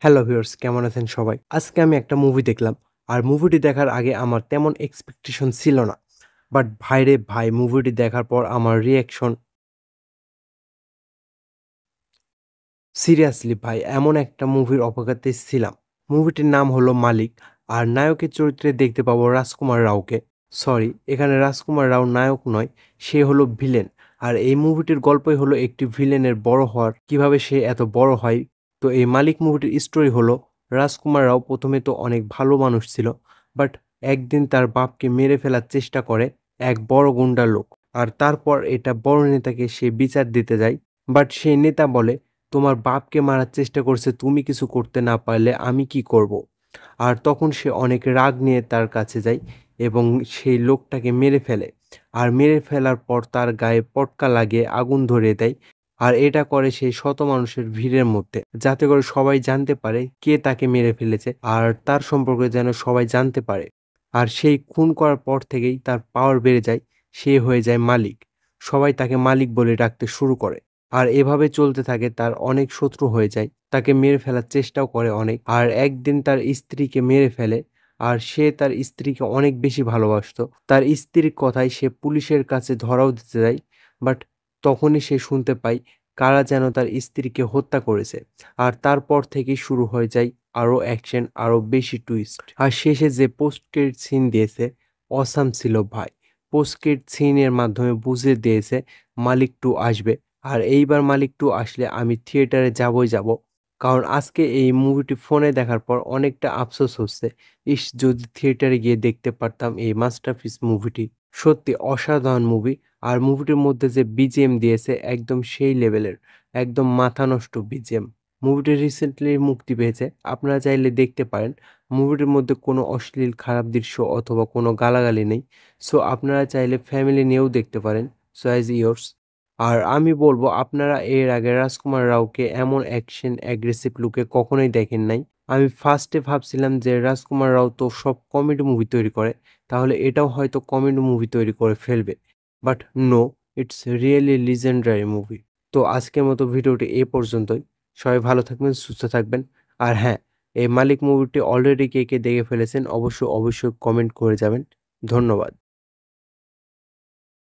Hello viewers, কেমন আছেন সবাই? আজকে আমি একটা মুভি দেখলাম। আর মুভিটি দেখার আগে আমার তেমন এক্সপেকটেশন ছিল না। বাট ভাইরে ভাই, মুভিটি দেখার পর আমার রিঅ্যাকশন সিরিয়াসলি ভাই, এমন একটা মুভির অপেক্ষাতে ছিলাম। মুভিটির নাম হলো 'মালিক'। আর নায়কের চরিত্রে দেখতে পাবো রাজকুমার রাওকে। সরি, এখানে রাজকুমার রাও নায়ক নয়, সে হলো ভিলেন। আর এই মুভিটির গল্পই হলো একটি ভিলেনের বড় হওয়ার, কিভাবে সে এত বড় হয়। তো এই 'মালিক' মুভিটির স্টোরি হলো, রাজকুমার রাও প্রথমে তো অনেক ভালো মানুষ ছিল, বাট একদিন তার বাপকে মেরে ফেলার চেষ্টা করে এক বড় গুন্ডা লোক। আর তারপর এটা বড় নেতাকে সে বিচার দিতে যায়। বাট সেই নেতা বলে, তোমার বাপকে মারার চেষ্টা করছে, তুমি কিছু করতে না পারলে আমি কি করব? আর তখন সে অনেক রাগ নিয়ে তার কাছে যায় এবং সেই লোকটাকে মেরে ফেলে। আর মেরে ফেলার পর তার গায়ে পটকা লাগিয়ে আগুন ধরিয়ে দেয়। আর এটা করে সেই শত মানুষের ভিড়ের মধ্যে, যাতে করে সবাই জানতে পারে কে তাকে মেরে ফেলেছে, আর তার সম্পর্কে যেন সবাই জানতে পারে। আর সেই খুন করার পর থেকেই তার পাওয়ার বেড়ে যায়, সে হয়ে যায় মালিক। সবাই তাকে মালিক বলে ডাকতে শুরু করে। আর এভাবে চলতে থাকে, তার অনেক শত্রু হয়ে যায়, তাকে মেরে ফেলার চেষ্টাও করে অনেক। আর একদিন তার স্ত্রীকে মেরে ফেলে। আর সে তার স্ত্রীকে অনেক বেশি ভালোবাসতো। তার স্ত্রীর কথায় সে পুলিশের কাছে ধরাও দিতে যায়। বাট তখনই সে শুনতে পায় কারা যেন তার স্ত্রীকে হত্যা করেছে। আর তারপর থেকেই শুরু হয়ে যায় আরও অ্যাকশন, আরও বেশি টুইস্ট। আর শেষে যে পোস্ট ক্রেডিট সিন দিয়েছে, অসাম ছিল ভাই। পোস্ট ক্রেডিট সিনের মাধ্যমে বুঝিয়ে দিয়েছে মালিক 2 আসবে। আর এইবার মালিক 2 আসলে আমি থিয়েটারে যাবই যাব। কারণ আজকে এই মুভিটি ফোনে দেখার পর অনেকটা আফসোস হচ্ছে। ইস! যদি থিয়েটারে গিয়ে দেখতে পারতাম এই মাস্টারপিস মুভিটি। সত্যি অসাধারণ মুভি। আর মুভিটির মধ্যে যে বিজিএম দিয়েছে, একদম সেই লেভেলের, একদম মাথা নষ্ট বিজিএম। মুভিটি রিসেন্টলি মুক্তি পেয়েছে, আপনারা চাইলে দেখতে পারেন। মুভিটির মধ্যে কোনো অশ্লীল খারাপ দৃশ্য অথবা কোনো গালাগালি নেই। সো আপনারা চাইলে ফ্যামিলি নিয়েও দেখতে পারেন। So as yours. আর আমি বলব, আপনারা এর আগে রাজকুমার রাওকে এমন অ্যাকশন অ্যাগ্রেসিভ লুকে কখনোই দেখেন নাই। আমি ফার্স্টে ভাবছিলাম যে রাজকুমার রাও তো সব কমেডি মুভি তৈরি করে, তাহলে এটাও হয়তো কমেডি মুভি তৈরি করে ফেলবে। But no, it's really legendary movie. তো আজকের মতো ভিডিওটি এ পর্যন্তই। সবাই ভালো থাকবেন, সুস্থ থাকবেন। আর হ্যাঁ, এই মালিক মুভিটি অলরেডি কে কে দেখে ফেলেছেন, অবশ্যই কমেন্ট করে যাবেন। ধন্যবাদ।